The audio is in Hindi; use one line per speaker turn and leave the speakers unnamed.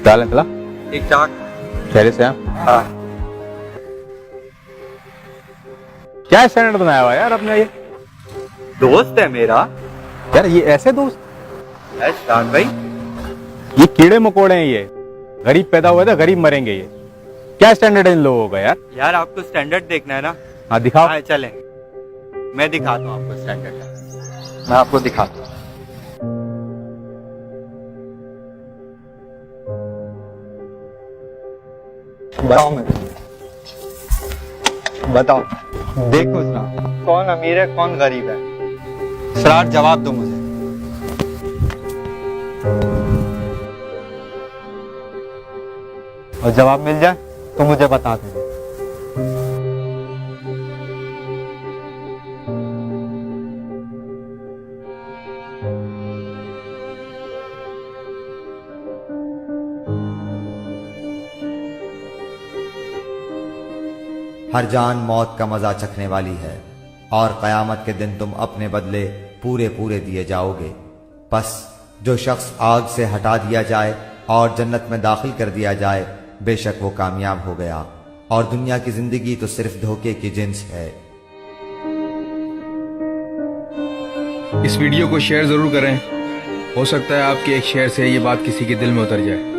चाल निकला
ठीक ठाक।
खैरियत से हैं?
हाँ।
क्या स्टैंडर्ड बनाया हुआ है यार अपने ये?
दोस्त है मेरा।
यार ये ऐसे दोस्त,
शान भाई।
ये कीड़े मकोड़े हैं, ये गरीब पैदा हुए थे गरीब मरेंगे। ये क्या स्टैंडर्ड है इन लोगों का यार?
यार आपको स्टैंडर्ड देखना है ना?
हाँ दिखाओ।
हाँ चलें, मैं दिखाता हूँ आपको स्टैंडर्ड। मैं आपको दिखाता हूँ। बताओ बताओ, देखो ना कौन अमीर है कौन गरीब है। सरार जवाब दो मुझे। और जवाब मिल जाए तो मुझे बता देना।
हर जान मौत का मजा चखने वाली है और कयामत के दिन तुम अपने बदले पूरे पूरे दिए जाओगे। बस जो शख्स आग से हटा दिया जाए और जन्नत में दाखिल कर दिया जाए, बेशक वो कामयाब हो गया, और दुनिया की जिंदगी तो सिर्फ धोखे की जिन्स है।
इस वीडियो को शेयर जरूर करें। हो सकता है आपके एक शेयर से ये बात किसी के दिल में उतर जाए।